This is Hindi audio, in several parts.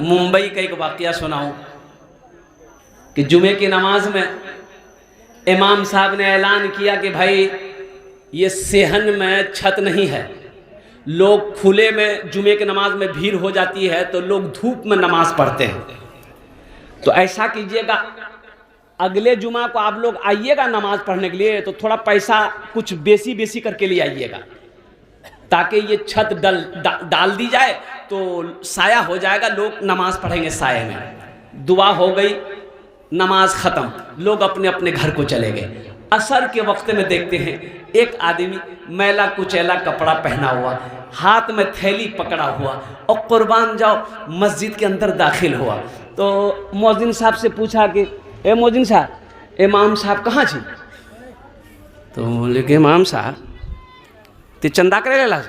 मुंबई का एक वाकया सुनाऊं कि जुमे की नमाज में इमाम साहब ने ऐलान किया कि भाई ये सेहन में छत नहीं है, लोग खुले में जुमे की नमाज में भीड़ हो जाती है तो लोग धूप में नमाज पढ़ते हैं। तो ऐसा कीजिएगा, अगले जुमा को आप लोग आइएगा नमाज पढ़ने के लिए तो थोड़ा पैसा कुछ बेसी करके लिए आइएगा, ताकि ये छत डाल दी जाए तो साया हो जाएगा, लोग नमाज पढ़ेंगे साये में। दुआ हो गई, नमाज ख़त्म, लोग अपने अपने घर को चले गए। असर के वक्त में देखते हैं एक आदमी मैला कुचैला कपड़ा पहना हुआ, हाथ में थैली पकड़ा हुआ और कुर्बान जाओ मस्जिद के अंदर दाखिल हुआ। तो मौज़िन साहब से पूछा कि ए मौज़िन साहब, इमाम साहब कहाँ छी? तो बोले कि इमाम साहब ते चंदा करे ला?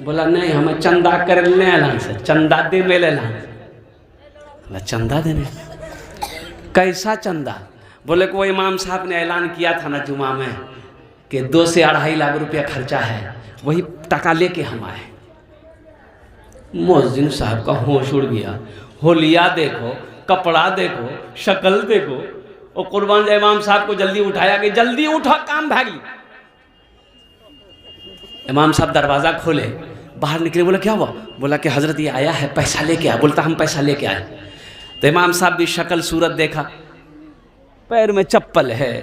बोला नहीं, हमें चंदा करे ले से, चंदा दे मेले ला। बोला चंदा देने? कैसा चंदा? बोले कि वो इमाम साहब ने ऐलान किया था ना जुमा में कि 2 से 2.5 लाख रुपया खर्चा है, वही टका लेके हम आए। मौज़िन साहब का होश उड़ गया, होलिया देखो, कपड़ा देखो, शक्ल देखो, और कुर्बान जाए इमाम साहब को जल्दी उठाया कि जल्दी उठो, काम भागी। इमाम साहब दरवाज़ा खोले, बाहर निकले, बोला क्या हुआ? बोला कि हज़रत ये आया है, पैसा लेके आया। बोलता हम पैसा लेके आए। तो इमाम साहब भी शक्ल सूरत देखा, पैर में चप्पल है,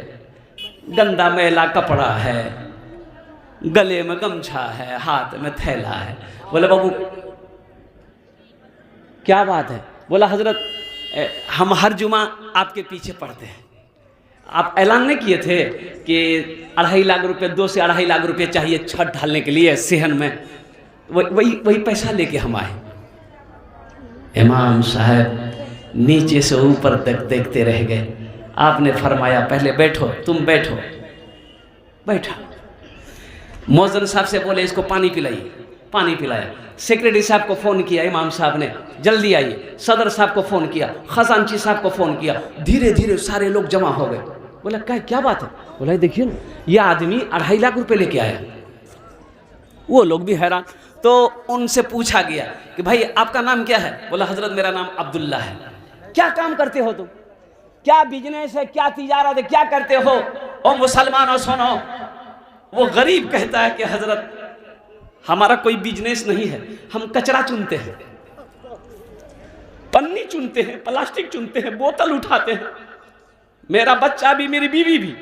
गंदा मैला कपड़ा है, गले में गमछा है, हाथ में थैला है। बोले बाबू क्या बात है? बोला हजरत हम हर जुमा आपके पीछे पढ़ते हैं, आप ऐलान नहीं किए थे कि 2.5 लाख रुपये, 2 से 2.5 लाख रुपये चाहिए छत ढालने के लिए सेहन में, वही पैसा लेके हम आए। इमाम साहब नीचे से ऊपर तक देखते रह गए। आपने फरमाया पहले बैठो, तुम बैठो। बैठा। मौज़िन साहब से बोले इसको पानी पिलाइए, पानी पिलाया। सेक्रेटरी साहब को फ़ोन किया इमाम साहब ने, जल्दी आइए। सदर साहब को फ़ोन किया, खजांची साहब को फ़ोन किया। धीरे धीरे सारे लोग जमा हो गए। बोला क्या बात है? बोला देखिए ना, ये आदमी 2.5 लाख रुपए लेके आया। वो लोग भी हैरान। तो उनसे पूछा गया कि भाई आपका नाम क्या है? बोला हजरत मेरा नाम अब्दुल्ला है। क्या काम करते हो तुम? क्या बिजनेस है, क्या तिजारत है, क्या करते हो? और मुसलमानों सुनो, वो गरीब कहता है कि हजरत हमारा कोई बिजनेस नहीं है, हम कचरा चुनते हैं, पन्नी चुनते हैं, प्लास्टिक चुनते हैं, बोतल उठाते हैं, मेरा बच्चा भी मेरी बीवी भी,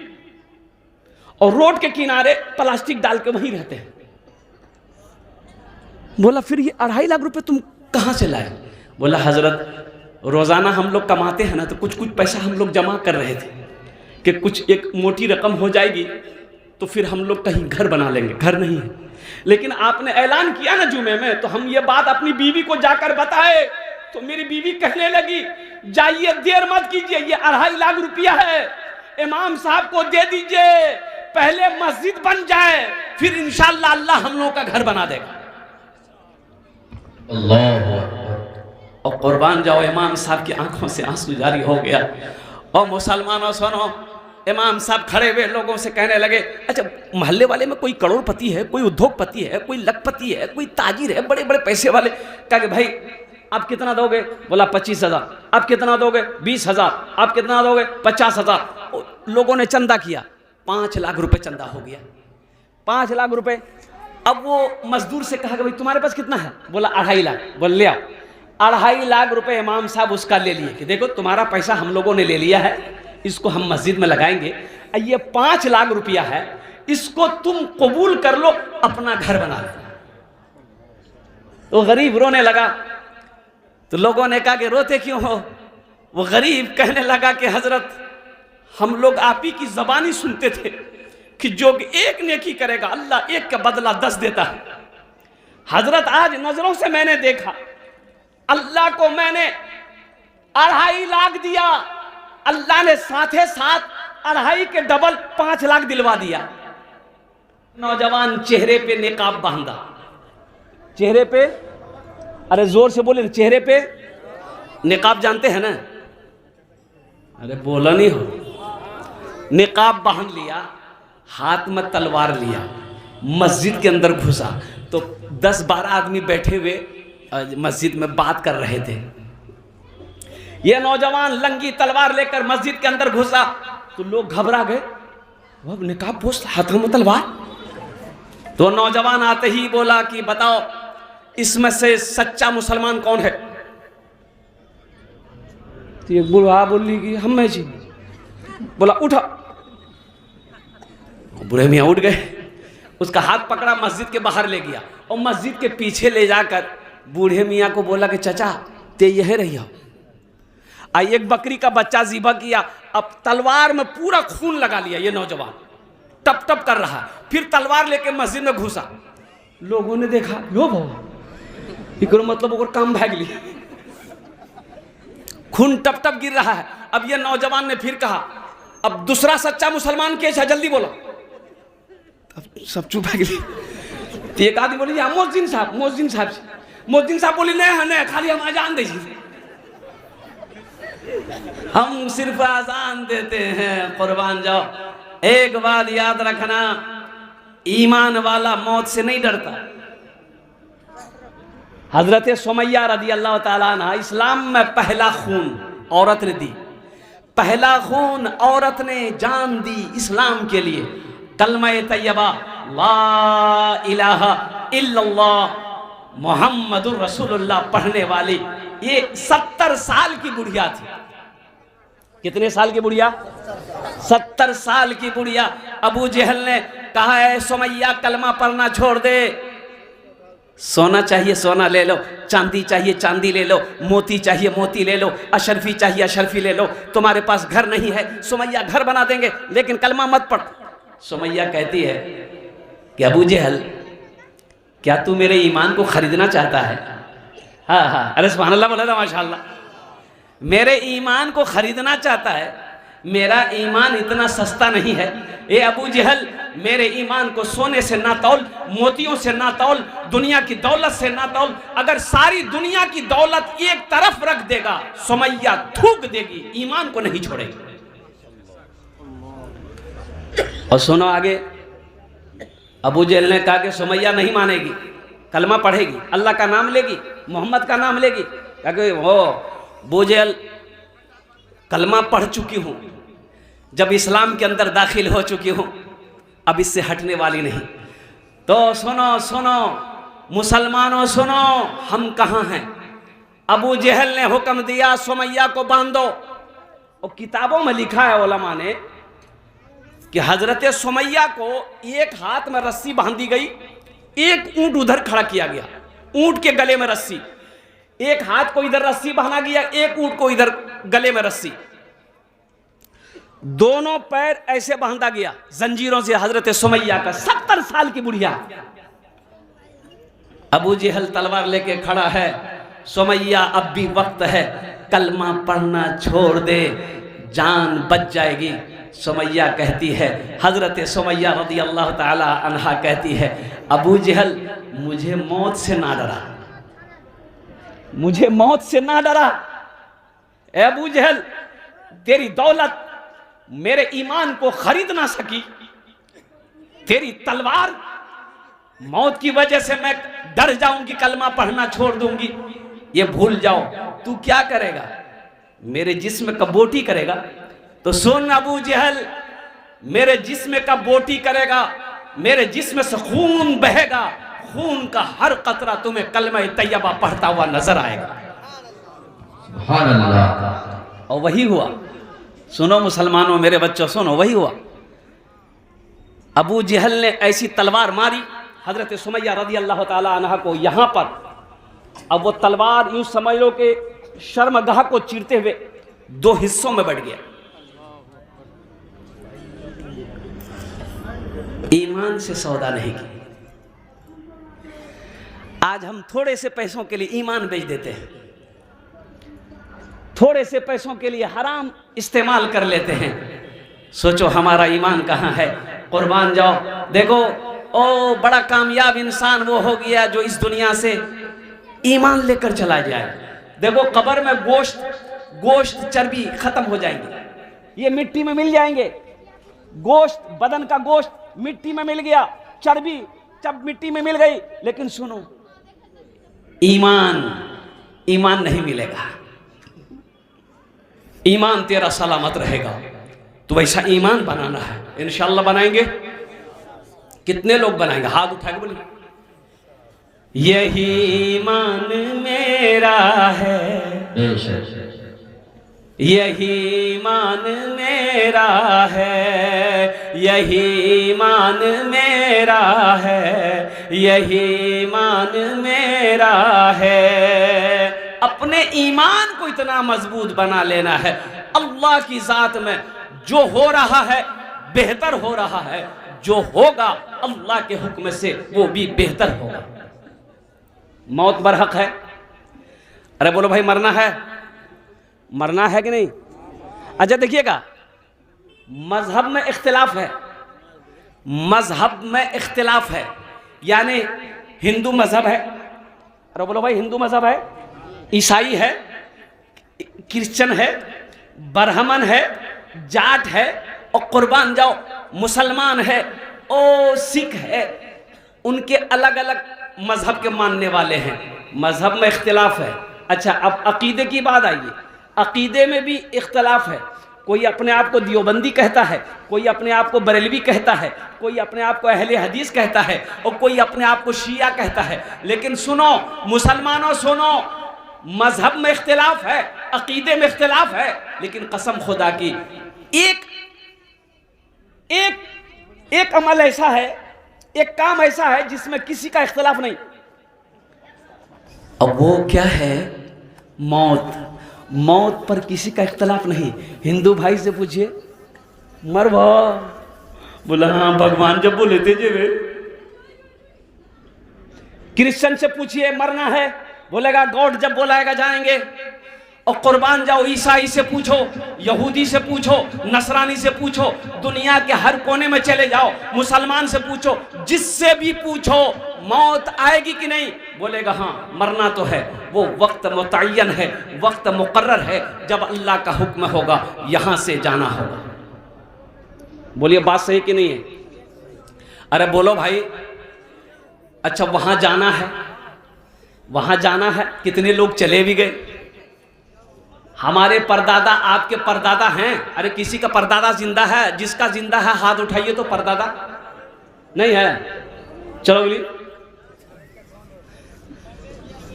और रोड के किनारे प्लास्टिक डाल के वहीं रहते हैं। बोला फिर ये 2.5 लाख रुपए तुम कहां से लाए? बोला हजरत रोजाना हम लोग कमाते हैं ना, तो कुछ पैसा हम लोग जमा कर रहे थे कि कुछ एक मोटी रकम हो जाएगी तो फिर हम लोग कहीं घर बना लेंगे। घर नहीं है, लेकिन आपने ऐलान किया ना जुमे में, तो हम ये बात अपनी बीवी को जाकर बताए तो मेरी बीवी कहने लगी जाइए, देर मत कीजिए, ये 2.5 लाख रुपया है, इमाम साहब को दे दीजिए, पहले मस्जिद बन जाए, फिर इंशाअल्लाह अल्लाह हम लोगों का घर बना देगा। अल्लाह। और कुर्बान जाओ इमाम साहब की आंखों से आंसू जारी हो गया। और मुसलमानों सुनो, इमाम साहब खड़े हुए लोगों से कहने लगे अच्छा मोहल्ले वाले में कोई करोड़पति है, कोई उद्योगपति है, कोई लखपति है, कोई ताजिर है, बड़े बड़े पैसे वाले? कहा कि भाई आप कितना दोगे? बोला 25,000। आप कितना दोगे? 20,000। आप कितना दोगे? 50,000। लोगों ने चंदा किया, 5 लाख रुपए चंदा हो गया। 5 लाख रुपए। अब वो मजदूर से कहा कि भाई तुम्हारे पास कितना है? बोला 2.5 लाख। बोल ले आओ। 2.5 लाख रुपए इमाम साहब उसका ले लिए कि देखो तुम्हारा पैसा हम लोगों ने ले लिया है, इसको हम मस्जिद में लगाएंगे, ये 5 लाख रुपया है, इसको तुम कबूल कर लो, अपना घर बना लो। तो गरीब रोने लगा। तो लोगों ने कहा कि रोते क्यों हो? वो गरीब कहने लगा कि हजरत हम लोग आप ही की ज़बानी सुनते थे कि जो एक नेकी करेगा अल्लाह एक का बदला 10 देता है। हजरत आज नजरों से मैंने देखा, अल्लाह को मैंने 2.5 लाख दिया, अल्लाह ने साथे साथ 2.5 के डबल 5 लाख दिलवा दिया। नौजवान चेहरे पे निकाब बांधा, चेहरे पे, अरे जोर से बोले, चेहरे पे निकाब जानते हैं ना? अरे बोला नहीं हो। निकाब बांध लिया, हाथ में तलवार लिया, मस्जिद के अंदर घुसा तो 10-12 आदमी बैठे हुए मस्जिद में बात कर रहे थे। ये नौजवान लंगी तलवार लेकर मस्जिद के अंदर घुसा तो लोग घबरा गए, वो निकाब पोस्ट हाथों में तलवार। तो नौजवान आते ही बोला कि बताओ इसमें से सच्चा मुसलमान कौन है? तो एक बुढ़ा बोली कि हम मैं जी। बोला उठा। बूढ़े मियाँ उठ गए, उसका हाथ पकड़ा, मस्जिद के बाहर ले गया और मस्जिद के पीछे ले जाकर बूढ़े मियाँ को बोला कि चाचा ते यहीं रही हो। आई एक बकरी का बच्चा ज़िबा किया, अब तलवार में पूरा खून लगा लिया। ये नौजवान टप टप कर रहा, फिर तलवार लेके मस्जिद में घुसा। लोगों ने देखा लो भाव मतलब वो काम भाग ली, खून टप टप गिर रहा है। अब ये नौजवान ने फिर कहा अब दूसरा सच्चा मुसलमान कैसा, जल्दी बोलो। अब सब चुप भाग ली। तो एक आदमी बोली मोहसिन साहब, मोहसिन साहब। मोहसिन साहब बोली नहीं खाली हम अजान दीजिए, हम सिर्फ आजान देते हैं, कुर्बान जाओ। एक बात याद रखना, ईमान वाला मौत से नहीं डरता। हजरत सुमैया रदी अल्लाह ताला अन्हा, इस्लाम में पहला खून औरत ने दी, पहला खून औरत ने जान दी इस्लाम के लिए। कलमा तैयबा ला इलाहा इल्लल्लाह मुहम्मदुर रसूलुल्लाह पढ़ने वाली ये 70 साल की बुढ़िया थी। कितने साल की बुढ़िया? 70 साल की बुढ़िया। अबू जहल ने कहा है सुमैया कलमा पढ़ना छोड़ दे, सोना चाहिए सोना ले लो, चांदी चाहिए चांदी ले लो, मोती चाहिए मोती ले लो, अशरफी चाहिए अशरफी ले लो, तुम्हारे पास घर नहीं है सुमैया घर बना देंगे लेकिन कलमा मत पढ़। सुमैया कहती है कि अबू जहल क्या तू मेरे ईमान को खरीदना चाहता है? हाँ हाँ, अरे सुभान अल्लाह बोला था माशाअल्लाह। मेरे ईमान को खरीदना चाहता है? मेरा ईमान इतना सस्ता नहीं है। ए अबू जहल, मेरे ईमान को सोने से ना तौल, मोतियों से ना तौल, दुनिया की दौलत से ना तौल। अगर सारी दुनिया की दौलत एक तरफ रख देगा सुमैया थूक देगी, ईमान को नहीं छोड़ेगी। और सुनो आगे, अबू जहल ने कहा कि सुमैया नहीं मानेगी, कलमा पढ़ेगी, अल्लाह का नाम लेगी, मोहम्मद का नाम लेगी। कहा वो अबू जहल कलमा पढ़ चुकी हूँ, जब इस्लाम के अंदर दाखिल हो चुकी हूँ, अब इससे हटने वाली नहीं। तो सुनो सुनो मुसलमानों सुनो, हम कहाँ हैं? अबू जहल ने हुक्म दिया सुमैया को बांधो। और किताबों में लिखा है उलमा ने कि हजरत सुमैया को एक हाथ में रस्सी बांधी गई, एक ऊंट उधर खड़ा किया गया, ऊंट के गले में रस्सी, एक हाथ को इधर रस्सी बांधा गया, एक ऊंट को इधर गले में रस्सी, दोनों पैर ऐसे बांधा गया जंजीरों से हजरत सुमैया का। 70 साल की बुढ़िया। अबू जहल तलवार लेके खड़ा है, सुमैया अब भी वक्त है, कलमा पढ़ना छोड़ दे, जान बच जाएगी। सुमैया कहती है, हजरत सुमैया रज़ी अल्लाह ताला अन्हा कहती है, अबू जहल मुझे मौत से ना डरा, मुझे मौत से ना डरा। ए अबू जहल, तेरी दौलत मेरे ईमान को खरीद ना सकी, तेरी तलवार मौत की वजह से मैं डर जाऊंगी, कलमा पढ़ना छोड़ दूंगी, ये भूल जाओ। तू क्या करेगा? मेरे जिस्म का बोटी करेगा। तो सुन अबू जहल, मेरे जिस्म का बोटी करेगा, मेरे जिस्म से खून बहेगा, खून का हर कतरा तुम्हें कलमा तैयबा पढ़ता हुआ नजर आएगा। सुभान अल्लाह। और वही हुआ। सुनो मुसलमानों, मेरे बच्चों सुनो, वही हुआ। अबू जहल ने ऐसी तलवार मारी हजरत सुमैया रज़ी अल्लाह ताला अन्हा को यहां पर। अब वो तलवार यूं समझ लो कि शर्मगाह को चीरते हुए 2 हिस्सों में बढ़ गया। ईमान से सौदा नहीं की। आज हम थोड़े से पैसों के लिए ईमान बेच देते हैं, थोड़े से पैसों के लिए हराम इस्तेमाल कर लेते हैं। सोचो हमारा ईमान कहाँ है? कुर्बान जाओ। देखो ओ बड़ा कामयाब इंसान वो हो गया जो इस दुनिया से ईमान लेकर चला जाए। देखो कब्र में गोश्त चर्बी खत्म हो जाएंगे, ये मिट्टी में मिल जाएंगे। गोश्त, बदन का गोश्त मिट्टी में मिल गया, चर्बी जब मिट्टी में मिल गई। लेकिन सुनो, ईमान, ईमान नहीं मिलेगा, ईमान तेरा सलामत रहेगा। तो वैसा ईमान बनाना है, इंशाअल्लाह बनाएंगे। कितने लोग बनाएंगे? हाथ उठा के बोलिए, यही ईमान मेरा है, यही ईमान मेरा है, यही ईमान मेरा है, यही ईमान मेरा है। अपने ईमान को इतना मजबूत बना लेना है, अल्लाह की जात में जो हो रहा है बेहतर हो रहा है, जो होगा अल्लाह के हुक्म से वो भी बेहतर होगा। मौत बरहक है। अरे बोलो भाई, मरना है, मरना है कि नहीं? अच्छा देखिएगा, मजहब में इख्तिलाफ है, मजहब में इख्तिलाफ है, यानी हिंदू मजहब है, अरे बोलो भाई हिंदू मजहब है, ईसाई है, क्रिश्चियन है, ब्राह्मण है, जाट है, और कुर्बान जाओ मुसलमान है, और सिख है, उनके अलग अलग मजहब के मानने वाले हैं, मजहब में इख्तिलाफ है। अच्छा अब अकीदे की बात आइए, अकीदे में भी इख्तिलाफ है। कोई अपने आप को दियोबंदी कहता है, कोई अपने आप को बरेलवी कहता है, कोई अपने आप को अहले हदीस कहता है, और कोई अपने आप को शिया कहता है। लेकिन सुनो मुसलमानों, सुनो, मजहब में इख्तिलाफ है, अकीदे में इख्तिलाफ है, लेकिन कसम खुदा की एक एक एक अमल ऐसा है, एक काम ऐसा है जिसमें किसी का इख्तिलाफ नहीं। अब वो क्या है? मौत। मौत पर किसी का इख्तिलाफ नहीं। हिंदू भाई से पूछिए, मरवा, बोला हाँ भगवान जब बोले थे जे वे। क्रिश्चियन से पूछिए मरना है, बोलेगा गॉड जब बुलाएगा जाएंगे। और कुर्बान जाओ, ईसाई से पूछो, यहूदी से पूछो, नसरानी से पूछो, दुनिया के हर कोने में चले जाओ, मुसलमान से पूछो, जिससे भी पूछो मौत आएगी कि नहीं, बोलेगा हाँ मरना तो है। वो वक्त मुतय्यन है, वक्त मुकर्रर है, जब अल्लाह का हुक्म होगा यहां से जाना होगा। बोलिए बात सही कि नहीं है? अरे बोलो भाई। अच्छा वहां जाना है, वहां जाना है, कितने लोग चले भी गए? हमारे परदादा, आपके परदादा हैं? अरे किसी का परदादा जिंदा है? जिसका जिंदा है हाथ उठाइए तो परदादा नहीं है। चलो बोली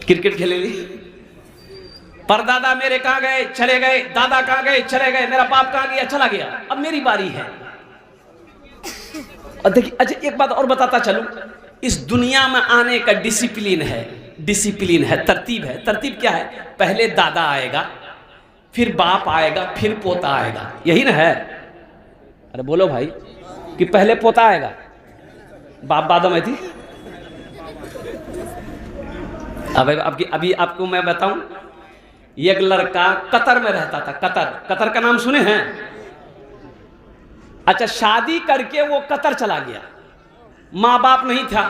क्रिकेट खेलेंगे। परदादा मेरे कहां गए? चले गए। दादा कहां गए? चले गए। मेरा बाप कहां गया? चला गया। अब मेरी बारी है। और देखिए, अच्छा एक बात और बताता चलूं, इस दुनिया में आने का डिसिप्लिन है, डिसिप्लिन है, तरतीब है। तरतीब क्या है? पहले दादा आएगा, फिर बाप आएगा, फिर पोता आएगा, यही ना है? अरे बोलो भाई, कि पहले पोता आएगा, बाप बाद में थी। अभी आपको मैं बताऊं, एक लड़का कतर में रहता था। कतर का नाम सुने हैं? अच्छा शादी करके वो कतर चला गया, माँ बाप नहीं था,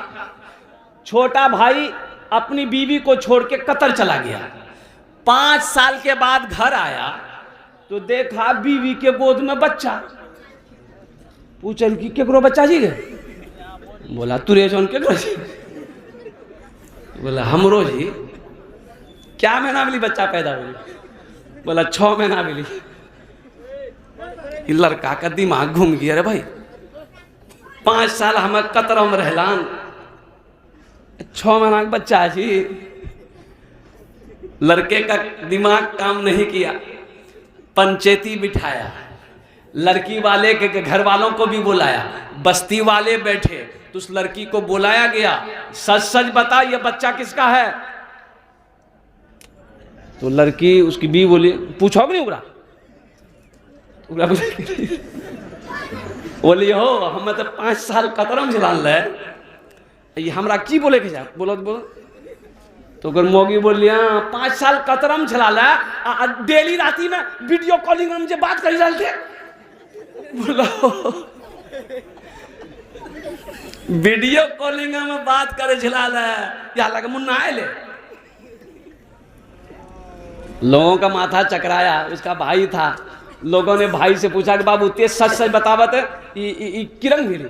छोटा भाई अपनी बीवी को छोड़ के कतर चला गया। 5 साल के बाद घर आया तो देखा बीवी के गोद में बच्चा। पूछल कि केकरो बच्चा जी गए? बोला तुरे जौन केकरो जी? बोला हमरो जी। क्या महीना मिली बच्चा पैदा हुई? बोला 6 महीना मिली। लड़का का दिमाग घूम गया। रे भाई 5 साल हमें कतर में रहलान, 6 महीना का बच्चा जी। लड़के का दिमाग काम नहीं किया, पंचायती बिठाया, लड़की वाले के घर वालों को भी बुलाया, बस्ती वाले बैठे तो उस लड़की को बुलाया गया, सच सच बता ये बच्चा किसका है? तो लड़की उसकी बीवी बोली पूछो नहीं उगरा बोली हो हमें तो 5 साल कतरम चलान ले, ये हमरा की बोले के जा बोलो तो अगर मोगी बोलिया 5 साल कतरम चला ला, डेली राती में वीडियो कॉलिंग में बात कर डालते। बोलो वीडियो कॉलिंग में बात करे झिला ला, या लगे मुन्ना आए ले। लोगों का माथा चकराया, उसका भाई था। लोगों ने भाई से पूछा कि बाबू तेज सच सच बतावत किरंग भिरी?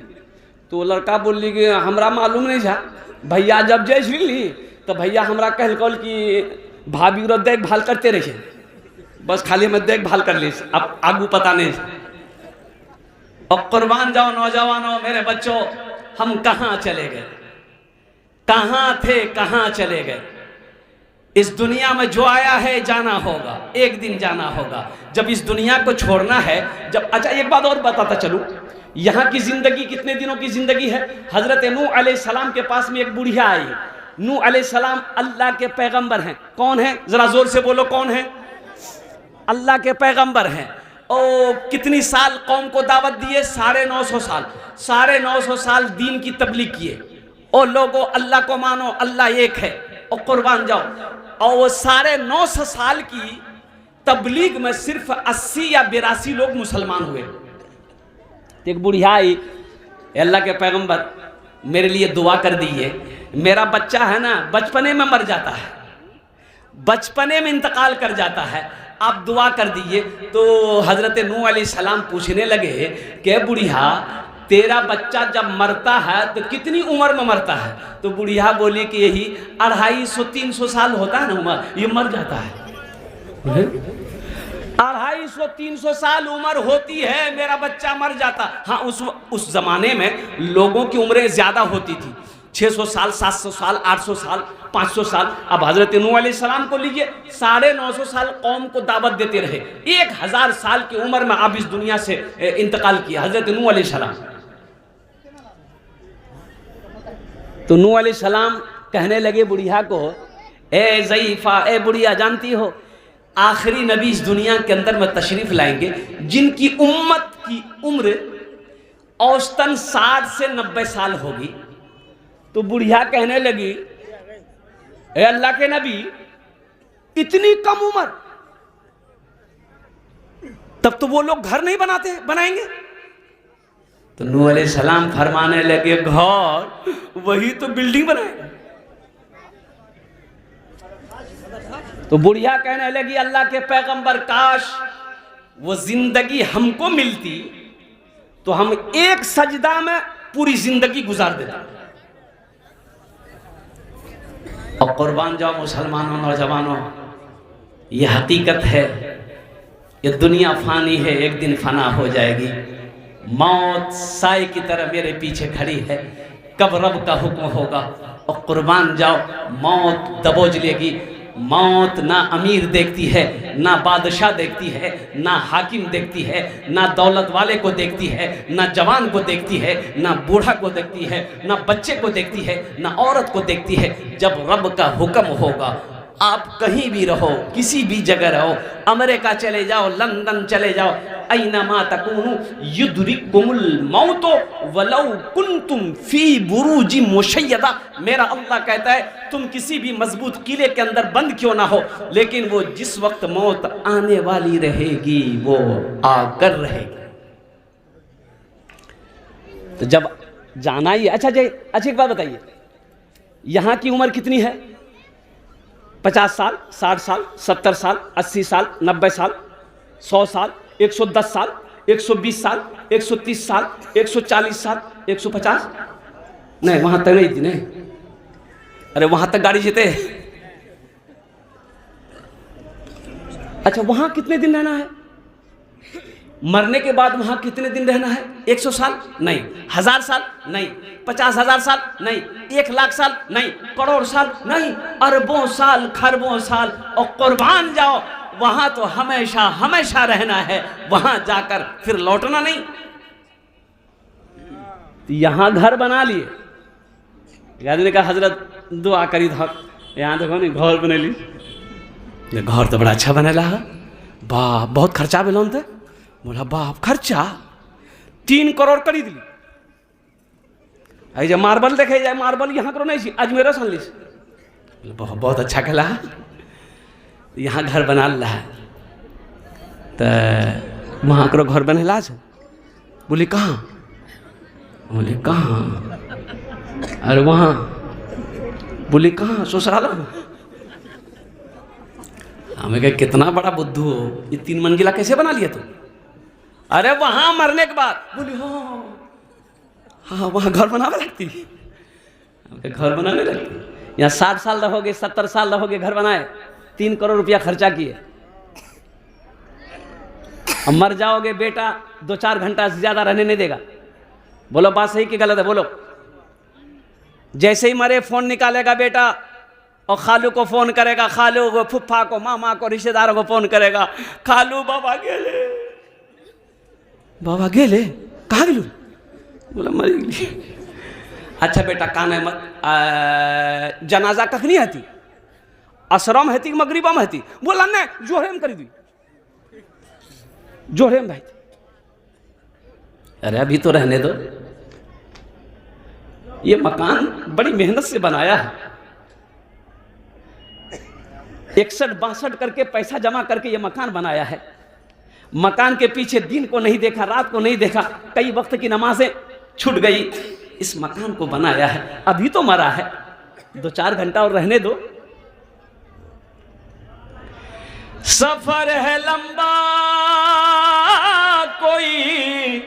तो लड़का बोली कि हमरा मालूम नहीं था भैया, जब जय ली तो भैया हमरा कहल कल कि भाभी रो देखभाल करते रहिए, बस खाली मैं देखभाल कर ली, अब आगू पता नहीं। और कुर्बान जाओ नौजवानों, मेरे बच्चों, हम कहाँ चले गए, कहाँ थे कहाँ चले गए। इस दुनिया में जो आया है जाना होगा, एक दिन जाना होगा। जब इस दुनिया को छोड़ना है, जब अच्छा एक बात और बताता चलूं, यहाँ की जिंदगी कितने दिनों की जिंदगी है। हजरत नूह अलैहिस्सलाम के पास में एक बुढ़िया आई। नूह अलैहिस्सलाम अल्लाह के पैगंबर हैं। कौन है, जरा जोर से बोलो कौन है? अल्लाह के पैगंबर हैं। ओ कितनी साल कौम को दावत दिए? 950 साल। 950 साल दीन की तबलीग किए। ओ लोगों, अल्लाह को मानो, अल्लाह एक है और कुर्बान जाओ। और वो 950 साल की तबलीग में सिर्फ 80 या 82 लोग मुसलमान हुए। एक बुढ़िया आई, अल्लाह के पैगंबर मेरे लिए दुआ कर दीजिए, मेरा बच्चा है ना बचपने में मर जाता है, बचपने में इंतकाल कर जाता है, आप दुआ कर दीजिए। तो हजरत नूह अलैहिस्सलाम पूछने लगे कि बुढ़िया तेरा बच्चा जब मरता है तो कितनी उम्र में मरता है? तो बुढ़िया बोली कि यही 250-300 साल होता है ना उम्र, ये मर जाता है। 250-300 साल उम्र होती है, मेरा बच्चा मर जाता। हाँ, उस जमाने में लोगों की उम्रें ज्यादा होती थी, 600 साल, 700 साल, 800 साल, 500 साल। अब हजरत नूह अलैहिस्सलाम को लीजिए, 950 साल कौम को दावत देते रहे, 1000 साल की उम्र में आप इस दुनिया से इंतकाल किया हजरत नूह अलैहिस्सलाम। तो नूह अलैहिस्सलाम कहने लगे बुढ़िया को, ए ज़ईफ़ा, ए बुढ़िया, जानती हो आखिरी नबी इस दुनिया के अंदर में तशरीफ लाएंगे जिनकी उम्मत की उम्र औसतन 60 से 90 साल होगी। तो बुढ़िया कहने लगी, ए अल्लाह के नबी, इतनी कम उम्र, तब तो वो लोग घर नहीं बनाएंगे। तो नूह अलैहिस्सलाम फरमाने लगे, घर वही तो बिल्डिंग बनाएंगे। तो बुढ़िया कहने लगी, अल्लाह के पैगंबर, काश वो जिंदगी हमको मिलती तो हम एक सजदा में पूरी जिंदगी गुजार देते। और कुर्बान जाओ मुसलमानों, नौजवानों, ये हकीकत है, ये दुनिया फानी है, एक दिन फना हो जाएगी। मौत साए की तरह मेरे पीछे खड़ी है, कब रब का हुक्म होगा। और कुर्बान जाओ, मौत दबोच लेगी। मौत ना अमीर देखती है, ना बादशाह देखती है, ना हाकिम देखती है, ना दौलत वाले को देखती है, ना जवान को देखती है, ना बूढ़ा को देखती है, ना बच्चे को देखती है, ना औरत को देखती है। जब रब का हुक्म होगा, आप कहीं भी रहो, किसी भी जगह रहो, अमेरिका चले जाओ, लंदन चले जाओ, ऐनमा तकूनु युद्रिकुमुल मौतो वलौ कुंतुम फी बुरूजी मुशय्यदा। मेरा अल्लाह कहता है, तुम किसी भी मजबूत किले के अंदर बंद क्यों ना हो, लेकिन वो जिस वक्त मौत आने वाली रहेगी वो आकर रहेगी। तो जब जाना ही, अच्छा एक बात बताइए, यहाँ की उम्र कितनी है? 50 साल, 60 साल, 70 साल, 80 साल, 90 साल, 100 साल, 110 साल, 120 साल, 130 साल, 140 साल, 150? नहीं, वहां तक नहीं थी। नहीं, अरे वहां तक गाड़ी जीते। अच्छा, वहां कितने दिन रहना है? मरने के बाद वहां कितने दिन रहना है? 100 साल नहीं, 1000 साल नहीं, 50,000 साल नहीं, 1,00,000 साल नहीं, करोड़ साल नहीं, अरबों साल, खरबों साल। और कुर्बान जाओ, वहां तो हमेशा हमेशा रहना है, वहां जाकर फिर लौटना नहीं। तो यहां घर बना लिए। आदमी ने कहा, हजरत दुआ करी था, यहाँ देखो नहीं घर बने ली। घर तो बड़ा अच्छा बनेला है, वाह, बहुत खर्चा बेलोन थे। बोला, बाप खर्चा 3 करोड़ खरीद ली। जब मार्बल देखे जाए, मार्बल यहाँ करो नहीं, अजमेर सन ली। बहुत अच्छा कहला, यहाँ घर बना ला है। तो वहाँ करो घर बनेला है। बोले कहाँ? बोले कहाँ? अरे वहाँ। बोले कहाँ? ससुराल। हमें कहा, कितना बड़ा बुद्धू हो, ये 3 मंजिला कैसे बना लिया तुम? अरे वहां मरने के बाद। बोली हाँ, वहां घर बनाने लगती, घर बनाने लगती। यहाँ 60 साल रहोगे, 70 साल रहोगे, घर बनाए, 3 करोड़ रुपया खर्चा किए, अब मर जाओगे, बेटा 2-4 घंटा से ज़्यादा रहने नहीं देगा। बोलो बात सही कि गलत है? बोलो। जैसे ही मरे फ़ोन निकालेगा बेटा और खालू को फ़ोन करेगा, खालू को, फुफ्फा को, मामा को, रिश्तेदारों को फ़ोन करेगा, खालू बाबा गेले, बाबा गेले, कहाँ गेलू? बोला मरी गई। अच्छा बेटा कान है मत, जनाजा कखनी हती, असरम हती मगरिबम हती? बोला नहीं, जोहरे में करी दी, जोहरे में भाई। अरे अभी तो रहने दो, ये मकान बड़ी मेहनत से बनाया है, 61-62 करके पैसा जमा करके ये मकान बनाया है। मकान के पीछे दिन को नहीं देखा, रात को नहीं देखा, कई वक्त की नमाजें छूट गई, इस मकान को बनाया है। अभी तो मरा है, 2-4 घंटा और रहने दो। सफर है लंबा, कोई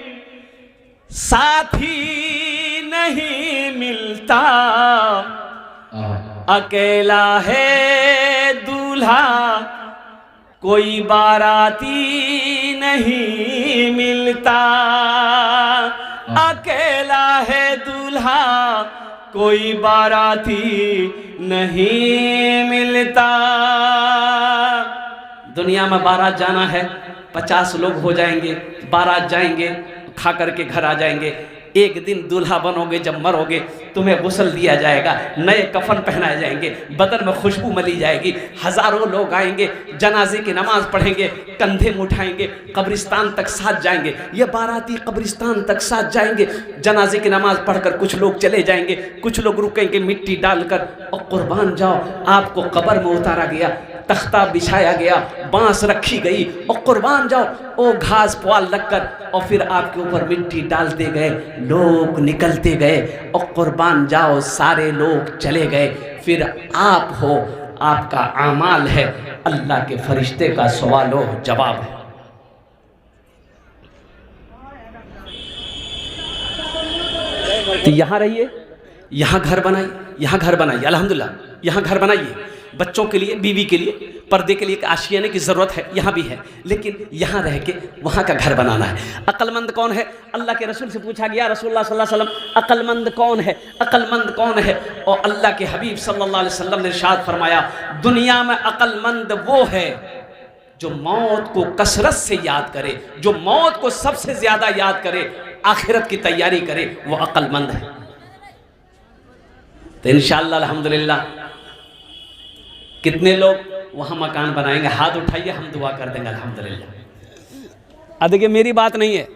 साथी नहीं मिलता, अकेला है दूल्हा, कोई बाराती नहीं मिलता, अकेला है दूल्हा, कोई बाराती नहीं मिलता। दुनिया में बारात जाना है, 50 लोग हो जाएंगे, बारात जाएंगे, खा करके घर आ जाएंगे। एक दिन दूल्हा बनोगे, जब मरोगे तुम्हें गुस्ल दिया जाएगा, नए कफन पहनाए जाएंगे, बदन में खुशबू मली जाएगी, हजारों लोग आएंगे, जनाजे की नमाज पढ़ेंगे, कंधे में उठाएंगे, कब्रिस्तान तक साथ जाएंगे। ये बाराती कब्रिस्तान तक साथ जाएंगे, जनाजे की नमाज पढ़कर कुछ लोग चले जाएंगे, कुछ लोग रुकेंगे मिट्टी डालकर, और कुर्बान जाओ आपको कब्र में उतारा गया, तख्ता बिछाया गया, बांस रखी गई, और कुर्बान जाओ ओ घास पुआल लगकर, और फिर आपके ऊपर मिट्टी डालते गए, लोग निकलते गए, और कुर्बान जाओ सारे लोग चले गए। फिर आप हो, आपका आमाल है, अल्लाह के फरिश्ते का सवालो जवाब है। तो यहाँ रहिए, यहाँ घर बनाइए, यहाँ घर बनाइए, अल्हम्दुलिल्लाह यहाँ घर बनाइए, बच्चों के लिए, बीवी के लिए, पर्दे के लिए आशियाने की ज़रूरत है, यहाँ भी है, लेकिन यहाँ रह के वहाँ का घर बनाना है। अक्लमंद कौन है? अल्लाह के रसूल से पूछा गया, रसूलुल्लाह सल्लल्लाहु अलैहि वसल्लम अक्लमंद कौन है, अक्लमंद कौन है? और अल्लाह के हबीब सल्लल्लाहु अलैहि वसल्लम ने इरशाद फरमाया, दुनिया में अक्लमंद वो है जो मौत को कसरत से याद करे, जो मौत को सबसे ज़्यादा याद करे, आखिरत की तैयारी करे, वो अक्लमंद है। तो इंशाअल्लाह अल्हम्दुलिल्लाह कितने लोग वहाँ मकान बनाएंगे? हाथ उठाइए, हम दुआ कर देंगे अल्हम्दुलिल्लाह। देखिए मेरी बात नहीं है,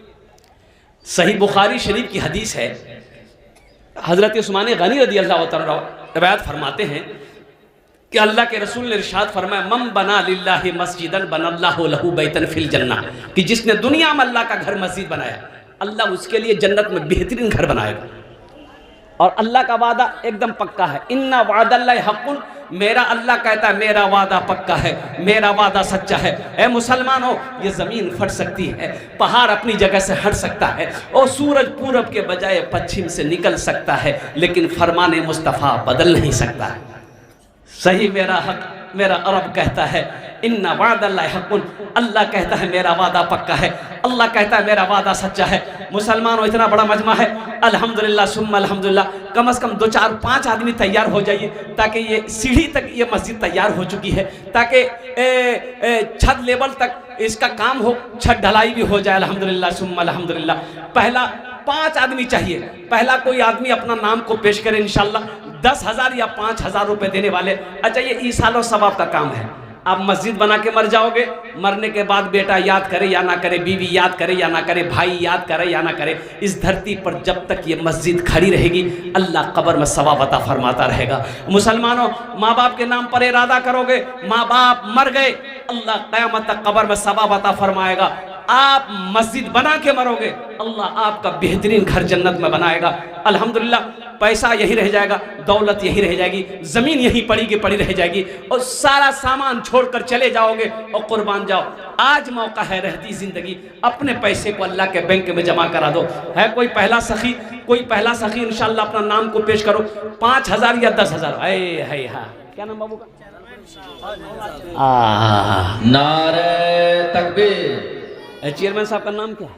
सही बुखारी शरीफ की हदीस है, हज़रत उस्मान गनी रज़ी अल्लाह तआला रिवायत फरमाते हैं कि अल्लाह के रसूल ने इरशाद फरमाया, मम बना लिल्लाहि मस्जिदन बनल्लाहु लहू बैतन फिल जन्नह, कि जिसने दुनिया में अल्लाह का घर मस्जिद बनाया, अल्लाह उसके लिए जन्नत में बेहतरीन घर बनाएगा। और अल्लाह का वादा एकदम पक्का है, इन्ना वादल्लाहि हक़्क़ुन, मेरा अल्लाह कहता है मेरा वादा पक्का है, मेरा वादा सच्चा है। ए मुसलमानों, ये ज़मीन फट सकती है, पहाड़ अपनी जगह से हट सकता है, और सूरज पूरब के बजाय पश्चिम से निकल सकता है, लेकिन फरमाने मुस्तफ़ा बदल नहीं सकता है। सही मेरा हक, मेरा अरब कहता है इन्ना वादल्लाहि हक़्क़ुन, अल्लाह कहता है मेरा वादा पक्का है, अल्लाह कहता है मेरा वादा सच्चा है। मुसलमानों, इतना बड़ा मजमा है, अल्हम्दुलिल्लाह सुम्मा अल्हम्दुलिल्लाह, कम से कम 2-4-5 आदमी तैयार हो जाइए, ताकि ये सीढ़ी तक ये मस्जिद तैयार हो चुकी है, ताकि छत लेवल तक इसका काम हो, छत ढलाई भी हो जाए। अल्हम्दुलिल्लाह सुम्मा अल्हम्दुलिल्लाह। पहला 5 आदमी चाहिए, पहला कोई आदमी अपना नाम को पेश करे, इंशाअल्लाह 10,000 या 5,000 रुपये देने वाले। अच्छा, ये ईसाल और सवाब का काम है। आप मस्जिद बना के मर जाओगे, मरने के बाद बेटा याद करे या ना करे, बीवी याद करे या ना करे, भाई याद करे या ना करे, इस धरती पर जब तक ये मस्जिद खड़ी रहेगी, अल्लाह कब्र में सवाब अता फरमाता रहेगा। मुसलमानों, माँ बाप के नाम पर इरादा करोगे, माँ बाप मर गए, अल्लाह क़यामत तक कब्र में सवाब अता फरमाएगा। आप मस्जिद बना के मरोगे, अल्लाह आपका बेहतरीन घर जन्नत में बनाएगा। अल्हम्दुलिल्लाह, पैसा यहीं रह जाएगा, दौलत यहीं रह जाएगी, ज़मीन यहीं पड़ी की पड़ी रह जाएगी, और सारा सामान छोड़कर चले जाओगे और कुर्बान जाओ। आज मौका है, रहती ज़िंदगी, अपने पैसे को अल्लाह के बैंक में जमा करा दो। है कोई पहला सखी, कोई पहला सखी इंशाअल्लाह अपना नाम को पेश करो, 5,000 या 10,000। है हाँ, क्या नाम बाबू का? नारे तकबीर। चेयरमैन साहब का नाम क्या है?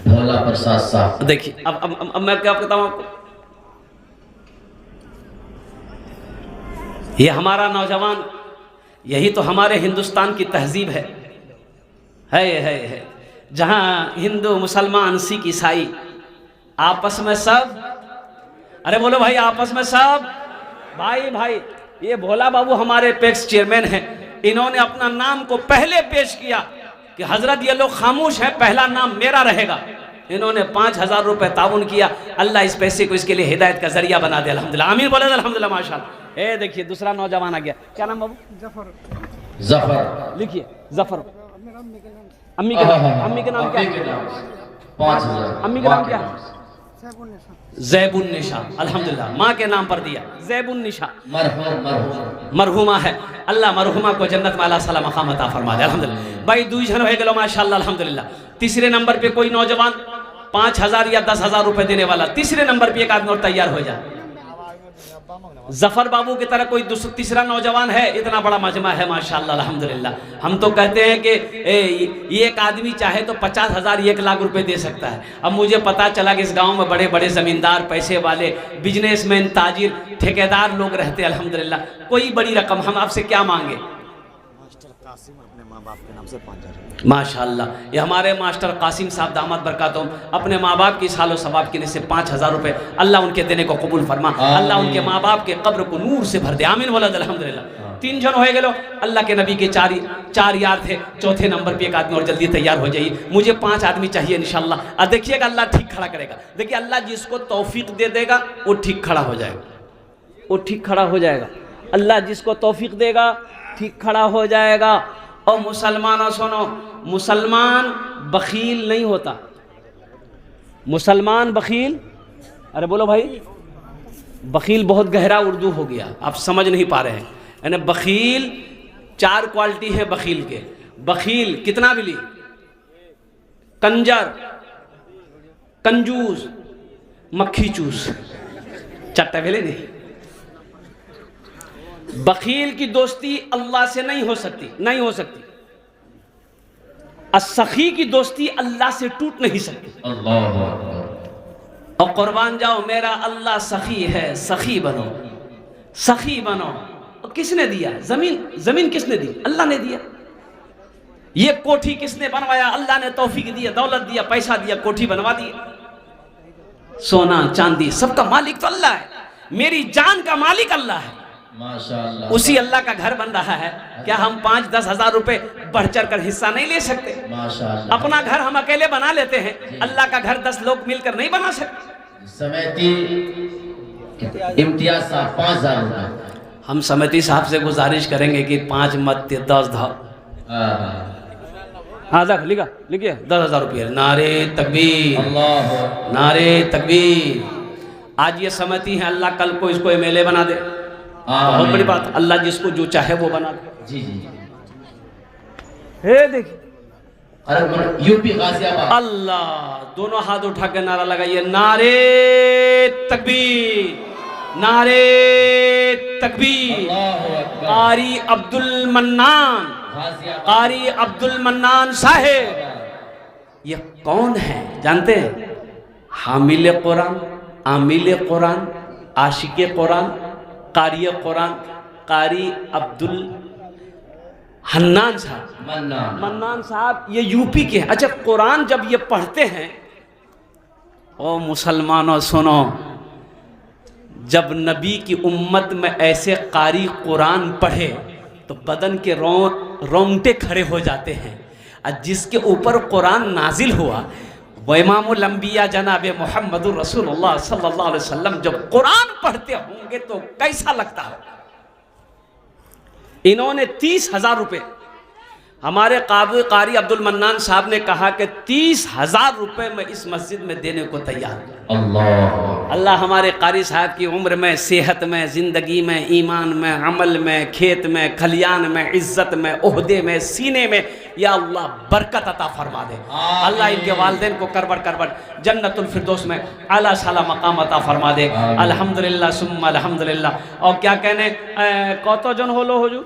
भोला प्रसाद साहब। देखिए अब मैं क्या बताऊं आपको, ये हमारा नौजवान, यही तो हमारे हिंदुस्तान की तहजीब है। जहां हिंदू मुसलमान सिख ईसाई आपस में सब, अरे बोलो भाई, आपस में सब भाई। ये भोला बाबू हमारे पेक्स चेयरमैन हैं, इन्होंने अपना नाम को पहले पेश किया कि हजरत ये लोग खामोश हैं, पहला नाम मेरा रहेगा। इन्होंने 5,000 रुपए ताउन किया। अल्लाह इस पैसे को इसके लिए हिदायत का जरिया बना दे। अल्हम्दुलिल्लाह, आमीन बोले अल्हम्दुलिल्लाह, माशाअल्लाह। ए देखिए दूसरा नौजवान आ गया, क्या नाम बाबू? जफर। लिखिए जफर। अम्मी के नाम क्या है? 5,000। अम्मी का नाम क्या है? ज़ैबुन्निशा। अल्हम्दुलिल्लाह, माँ के नाम पर दिया ज़ैबुन्निशा, मरहुमा है। अल्लाह मरहुमा को जन्नत में अल्लाह सला मकाम अता फरमा दे। अल्हम्दुलिल्लाह भाई, 2 जन हो गए माशाअल्लाह अल्हम्दुलिल्लाह। तीसरे नंबर पे कोई नौजवान 5,000 या 10,000 रुपए देने वाला, तीसरे नंबर पे एक आदमी और तैयार हो जाए। जफर बाबू की तरह कोई तीसरा नौजवान है, इतना बड़ा मजमा है माशाअल्लाह अल्हम्दुलिल्लाह। हम तो कहते हैं कि एक आदमी चाहे तो 50,000 1 लाख रुपए दे सकता है। अब मुझे पता चला कि इस गांव में बड़े बड़े जमींदार, पैसे वाले, बिजनेसमैन, ताजिर, ठेकेदार लोग रहते हैं अल्हम्दुलिल्लाह। कोई बड़ी रकम हम आपसे क्या मांगे? अपने माँ बाप के नाम से 5,000 माशाअल्लाह, ये हमारे मास्टर कासिम साहब दामद बरकातुम अपने माँ बाप की सालो सवाब के लिए से 5,000 रुपए अल्लाह उनके देने को कबूल फरमा। अल्लाह उनके माँ बाप के कब्र को नूर से भर दे। आमीन बोला अल्हम्दुलिल्लाह। 3 जन हो गए, अल्लाह के नबी के 4 यार थे, चौथे नंबर पे एक आदमी और जल्दी तैयार हो जाइए, मुझे 5 आदमी चाहिए इंशाअल्लाह। अब देखिएगा अल्लाह ठीक खड़ा करेगा। देखिए अल्लाह जिसको तौफीक दे देगा वो ठीक खड़ा हो जाएगा, वो ठीक खड़ा हो जाएगा। अल्लाह जिसको तौफीक देगा ठीक खड़ा हो जाएगा। और मुसलमानों सुनो, मुसलमान बखील नहीं होता। मुसलमान बखील, अरे बोलो भाई, बखील बहुत गहरा उर्दू हो गया, आप समझ नहीं पा रहे हैं। यानी बखील 4 क्वालिटी है बखील के। बखील कितना बिली, कंजर, कंजूस, मक्खी चूस, चट्टा भेले नहीं। बखील की दोस्ती अल्लाह से नहीं हो सकती। असखी की दोस्ती अल्लाह से टूट नहीं सकती। अल्लाह। और कुर्बान जाओ, मेरा अल्लाह सखी है, सखी बनो, सखी बनो। और किसने दिया? जमीन किसने दी? अल्लाह ने दिया। ये कोठी किसने बनवाया? अल्लाह ने तौफीक दिया, दौलत दिया, पैसा दिया, कोठी बनवा दी। सोना चांदी सबका मालिक तो अल्लाह है। मेरी जान का मालिक अल्लाह है। माशाअल्लाह। उसी अल्लाह का घर बन रहा है। क्या हम 5-10 हजार रुपए बढ़ चढ़ कर हिस्सा नहीं ले सकते? माशाअल्लाह। अपना घर हम अकेले बना लेते हैं, अल्लाह का घर 10 लोग मिलकर नहीं बना सकते। समिति इम्तियाज साहब 5,000 रुपए। हम समिति साहब से गुजारिश करेंगे कि 5 मत 10 धाव। हाँ लिखिए 10,000 रुपये। नारे तकबीर, अल्लाह। नारे तकबीर। आज ये समिति है, अल्लाह कल को इसको MLA बना दे, बहुत बड़ी बात। अल्लाह जिसको जो चाहे वो बना दे। जी। हे देखिए, अरे यूपी गाजियाबाद। अल्लाह, दोनों हाथ उठा के नारा लगाइए, नारे तकबीर, नारे तकबीर। कारी अब्दुल मन्नान, कारी अब्दुल मन्नान साहेब, ये कौन है जानते हैं? हामिल कुरान, आमिल कुरान, आशिक कुरान, कारी कुरान, कारी अब्दुल हन्नान साहब, मन्नान साहब, ये यूपी के हैं। अच्छा, कुरान जब ये पढ़ते हैं, ओ मुसलमानों सुनो, जब नबी की उम्मत में ऐसे कारी कुरान पढ़े तो बदन के रोंगटे खड़े हो जाते हैं। और जिसके ऊपर कुरान नाजिल हुआ वो इमामुल अंबिया जनाब मोहम्मदुर रसूलुल्लाह सल्लल्लाहु अलैहि वसल्लम जब कुरान पढ़ते होंगे तो कैसा लगता हो। इन्होंने 30,000 रुपये हमारे कारी अब्दुल मन्नान साहब ने कहा कि 30,000 रुपए मैं इस मस्जिद में देने को तैयार हूँ। अल्लाह अल्लाह हमारे कारी साहब की उम्र में, सेहत में, ज़िंदगी में, ईमान में, अमल में, खेत में, खलियान में, इज़्ज़त में, ओहदे में, सीने में, या अल्लाह बरकत अता फरमा दे। अल्लाह इनके वालिदैन को करबट जन्नतुल फिरदौस में आला साला मकाम अता फरमा दे। अल्हम्दुलिल्लाह सुम्मा अल्हम्दुलिल्लाह। और क्या कहने, कत जन होलो हुजूर?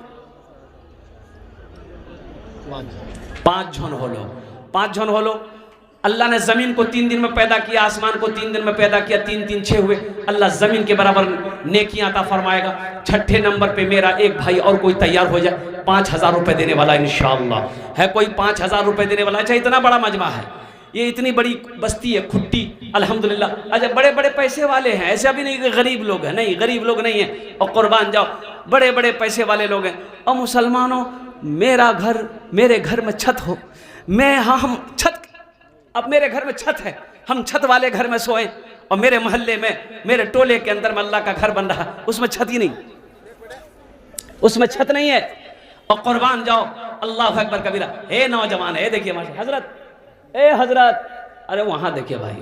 5 जन होलो। 5 जन होलो। अल्लाह ने ज़मीन को 3 दिन में पैदा किया, आसमान को 3 दिन में पैदा किया, 3 3 6 हुए। अल्लाह ज़मीन के बराबर नेकियां अता फरमाएगा। 6ठे नंबर पे मेरा एक भाई और कोई तैयार हो जाए, 5,000 रुपये देने वाला इंशाअल्लाह है। कोई 5,000 रुपये देने वाला? अच्छा, इतना बड़ा मजमा है, ये इतनी बड़ी बस्ती है खुट्टी, अल्हम्दुलिल्लाह। अच्छा, बड़े बड़े पैसे वाले हैं, ऐसा भी नहीं कि गरीब लोग हैं, नहीं, गरीब लोग नहीं हैं। और कुर्बान जाओ, बड़े बड़े पैसे वाले लोग हैं। और मुसलमानों, मेरा घर, मेरे घर में छत हो, हम छत, अब मेरे घर में छत है, हम छत वाले घर में सोएं, और मेरे मोहल्ले में, मेरे टोले के अंदर में अल्लाह का घर बन रहा, उसमें छत ही नहीं, उसमें छत नहीं है। और कुर्बान जाओ, अल्लाह अकबर कबीरा। हे नौजवान है, देखिए माशा हजरत, ए हजरत, अरे वहां देखिए भाई,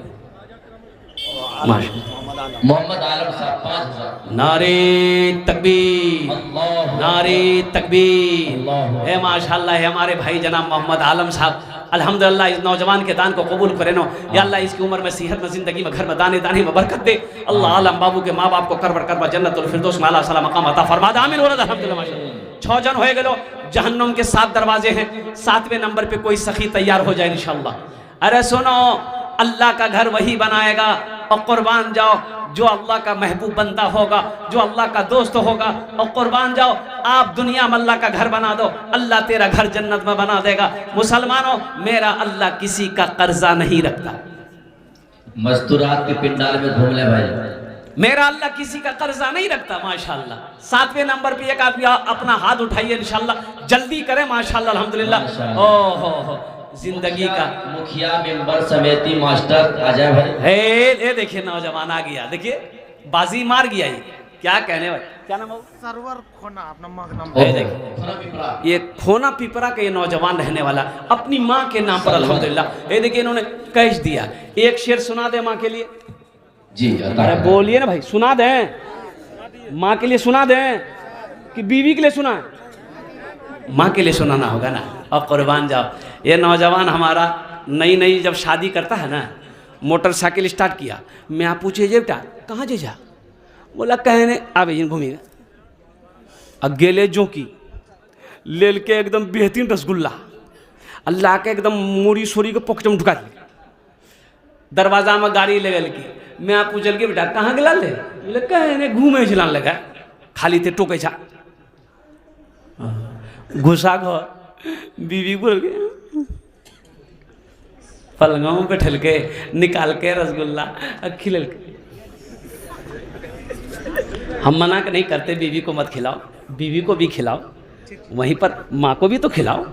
मोहम्मद आलम साहब 5,000। नारे तकबीर, अल्लाह नारे तकबीर। अल्लाह। हे माशाअल्लाह, है हमारे भाई जनाब मोहम्मद आलम साहब, अल्हम्दुलिल्लाह इस नौजवान के दान को कबूल करे नो। या अल्लाह इसकी उम्र में, सेहत में, जिंदगी में, घर में, दाने दाने में बरकत दे। अल्लाह आलम बाबू के माँ बाप को करबट जन्नतुल फिरदौस में आला साला मकाम अता फरमा दे। आमीन वरद अल्हम्दुलिल्लाह माशाअल्लाह। 6 जन होए गलो। जहन्नुम के 7 दरवाजे हैं, 7वें नंबर पे कोई सखी तैयार हो जाए इंशाअल्लाह। अरे सुनो, अल्लाह का घर वही बनाएगा। और कुर्बान जाओ, जो अल्लाह का महबूब बंदा होगा, जो अल्लाह का दोस्त होगा। और कुर्बान जाओ, आप दुनिया में अल्लाह का घर बना दो, अल्लाह तेरा घर जन्नत में बना देगा। मुसलमानों, मेरा अल्लाह किसी का कर्जा नहीं रखता। मस्तूरात के पिंडाल में घूम ले भाई, मेरा अल्लाह किसी का कर्जा नहीं रखता माशाअल्लाह। 7वें नंबर पे एक आदमी अपना हाथ उठाइए इंशाअल्लाह, जल्दी करें माशाअल्लाह अल्हम्दुलिल्लाह। ओहो, जिंदगी का मुखिया, मेंबर, समिति, मास्टर आ जाए भाई। ये देखिए नौजवान आ गया, देखिए बाजी मार गया। ये क्या कहने भाई, क्या नाम है? सर्वर खोना अपना नाम। ये देखिए, ये खोना पिपरा का ये नौजवान रहने वाला, अपनी माँ के नाम पर अल्हम्दुलिल्लाह। ये देखिए, इन्होंने कैश दिया। एक शेर सुना दे माँ के लिए जी। अरे बोलिए ना भाई, सुना दें माँ के लिए, सुना दें कि बीवी के लिए सुना? माँ के लिए सुनाना होगा ना। और कुर्बान जाओ, ये नौजवान हमारा नई जब शादी करता है ना, मोटरसाइकिल स्टार्ट किया, मैं आप पूछे जे बेटा कहाँ जे जा, बोला कहने आवे घूमिएगा। अगेले जो की ले के एकदम बेहतरीन रसगुल्ला अल्लाह के एकदम मूरी सोरी के पॉकेट में ढुका दिया। दरवाजा में गाड़ी ले गल की, मैं आप पूछल के बेटा कहाँ गला ले, बोले कहने घूमे चलान लगा, खाली थे टोके छा घुसा घर। बीवी बोल के पलंगों पे बैठल के निकाल के रसगुल्ला खिलल के। हम मना नहीं करते, बीवी को मत खिलाओ, बीवी को भी खिलाओ, वहीं पर माँ को भी तो खिलाओ।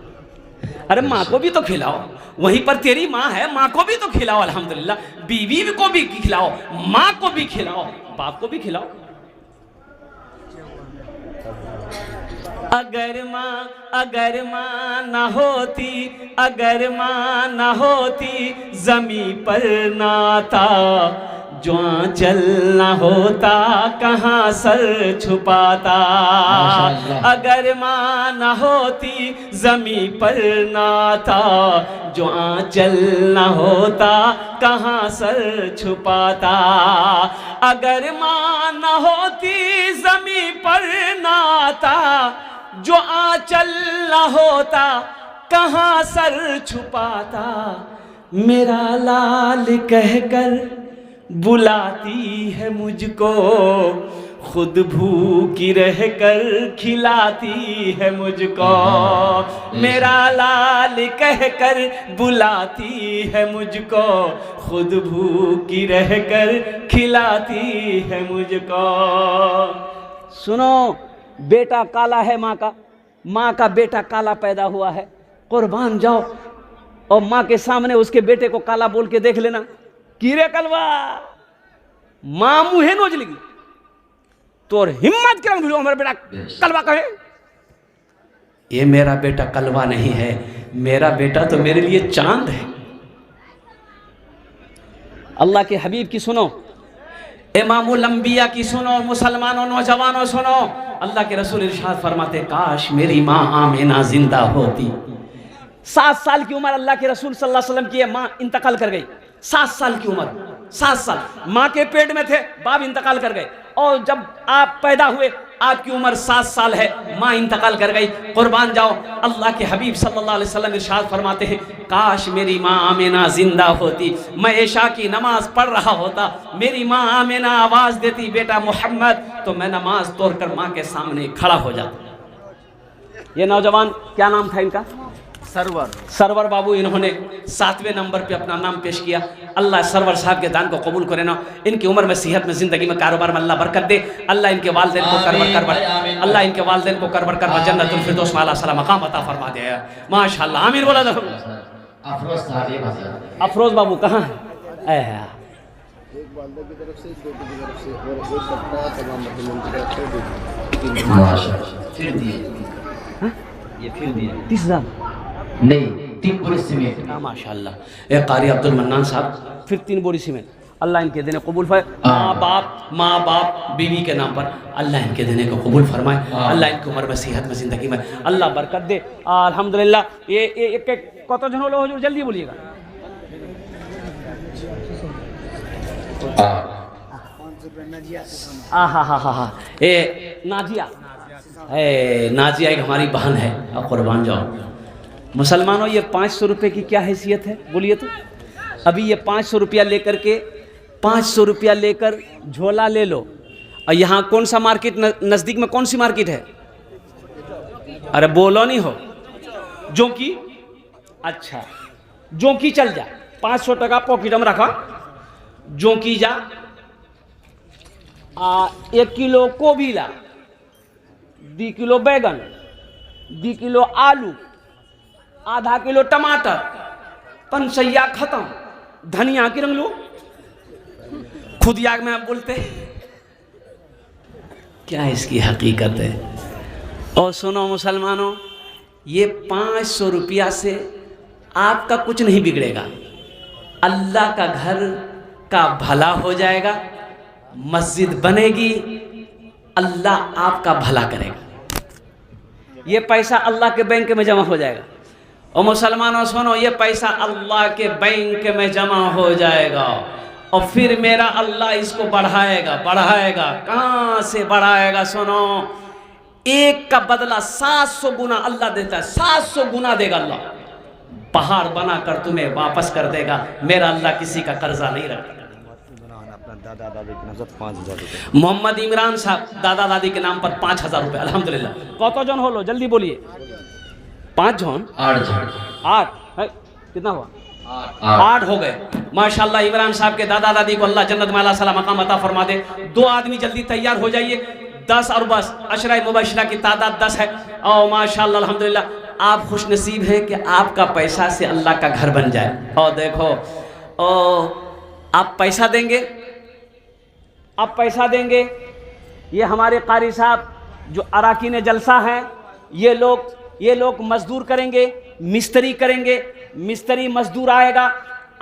अरे माँ को भी तो खिलाओ, वहीं पर तेरी माँ है, माँ को भी तो खिलाओ अल्हम्दुलिल्लाह। बीवी को भी खिलाओ, माँ को भी खिलाओ, बाप को भी खिलाओ। अगर माँ ना होती, अगर माँ ना होती, जमी पर नाता, जो आंचल ना होता, कहाँ सर छुपाता। अगर माँ ना होती, जमी पर नाता, जो आंचल ना होता, कहाँ सर छुपाता। अगर माँ ना होती, जमी पर नाता, जो आंचल ना होता, कहाँ सर छुपाता। मेरा लाल कहकर बुलाती है मुझको, खुद भूखी रहकर खिलाती है मुझको। मेरा लाल कहकर बुलाती है मुझको, खुद भूखी रहकर खिलाती है मुझको। सुनो, बेटा काला है माँ का बेटा काला पैदा हुआ है। कुर्बान जाओ, और माँ के सामने उसके बेटे को काला बोल के देख लेना, कीरे कलवा माँ मुहे नोच लेगी। तो हिम्मत कर हमारा बेटा कलवा कहे, ये मेरा बेटा कलवा नहीं है, मेरा बेटा तो मेरे लिए चांद है। अल्लाह के हबीब की सुनो, इमामुल अंबिया की सुनो, मुसलमानों नौजवानों सुनो। अल्लाह के रसूल इरशाद फरमाते, काश मेरी माँ आमिना जिंदा होती। 7 साल की उम्र अल्लाह के रसूल सल्लल्लाहु अलैहि वसल्लम की माँ इंतकाल कर गई। 7 साल की उम्र, 7 साल माँ के पेट में थे, बाप इंतकाल कर गए। और जब आप पैदा हुए आपकी उम्र 7 साल है, माँ इंतकाल कर गई। कुर्बान जाओ, अल्लाह के हबीब सल्लल्लाहु अलैहि वसल्लम इरशाद फरमाते हैं, काश मेरी माँ आमिना जिंदा होती, मैं इशा की नमाज पढ़ रहा होता, मेरी माँ आमिना आवाज़ देती बेटा मोहम्मद, तो मैं नमाज तोड़कर माँ के सामने खड़ा हो जाता। ये नौजवान क्या नाम था इनका? सरवर बाबू। इन्होंने 7वें नंबर पे अपना नाम पेश किया। अल्लाह सरवर साहब के दान को कबूल करे ना, इनकी उम्र में, सेहत में, जिंदगी में, कारोबार में अल्लाह बरकत दे। अल्लाह इनके वालिदैन को अल्लाह इनके वालिदैन को करबर जन्नतुल फिरदौस में आला सला मकाम अता फरमा दे माशाअल्लाह। आमीन बोला दो। अफरोज बाबू कहाँ है? एक वालदा की तरफ से, एक बेटी की तरफ से, और एक सप्ताह तमाम मुसलमान की तरफ से। माशाअल्लाह। फिर दिए, ये फिर दिए 30,000 नहीं, 3 बोरी सीमेंट। माशाअल्लाह। ए कारी अब्दुल मन्नान साहब फिर 3 बोरी सीमेंट। अल्लाह इनके देने कबूल फरमाए। माँ बाप बीवी के नाम पर अल्लाह इनके देने को कबूल फरमाए। अल्लाह इनकी उम्र में, सेहत में, जिंदगी में अल्लाह बरकत दे। अल्हम्दुलिल्लाह। ये कत जन हलो हुजूर, जल्दी बोलिएगा। हा। ए नाजिया, नाजिया एक हमारी बहन है, अब कुर्बान जाओ। मुसलमानों, ये 500 रुपये की क्या हैसियत है बोलिए तो? अभी ये 500 रुपया लेकर के, 500 रुपया लेकर झोला ले लो। और यहाँ कौन सा मार्केट नज़दीक में, कौन सी मार्केट है? अरे बोलो नहीं हो। जोंकी, अच्छा जोंकी चल जा, 500 टका पॉकेट में रखा, जोंकी जा। 1 किलो गोभी ला, 2 किलो बैगन, 2 किलो आलू, आधा किलो टमाटर, पंसैया खत्म, धनिया की रंग लो। खुद याग में आप बोलते क्या इसकी हकीकत है? और सुनो मुसलमानों, ये 500 रुपया से आपका कुछ नहीं बिगड़ेगा। अल्लाह का घर का भला हो जाएगा, मस्जिद बनेगी, अल्लाह आपका भला करेगा। ये पैसा अल्लाह के बैंक में जमा हो जाएगा। और मुसलमानों सुनो, ये पैसा अल्लाह के बैंक में जमा हो जाएगा, और फिर मेरा अल्लाह इसको बढ़ाएगा। कहाँ से बढ़ाएगा? सुनो, एक का बदला 700 गुना अल्लाह देता है, 700 गुना देगा अल्लाह। पहाड़ बनाकर तुम्हें वापस कर देगा। मेरा अल्लाह किसी का कर्जा नहीं रखता। अपना दादा दादी के नाम से 5,000 रुपये। मोहम्मद इमरान साहब दादा दादी के नाम पर 5,000 रुपये। अल्हम्दुलिल्लाह। कत जन होलो जल्दी बोलिए? 5 जन, 8 है, कितना हुआ? 8 हो गए। माशाल्लाह। इमरान साहब के दादा दादी को अल्लाह जन्नत में आला सला मकाम अता फरमा दे। 2 आदमी जल्दी तैयार हो जाइए। 10 और बस अशरा मुबशरा की तादाद 10 है। और माशाल्लाह अल्हम्दुलिल्लाह, आप खुश नसीब हैं कि आपका पैसा से अल्लाह का घर बन जाए। और देखो, आप पैसा देंगे, आप पैसा देंगे। ये हमारे कारी साहब जो अराकीन जलसा हैं, ये लोग मजदूर करेंगे, मिस्त्री करेंगे। मिस्त्री मजदूर आएगा,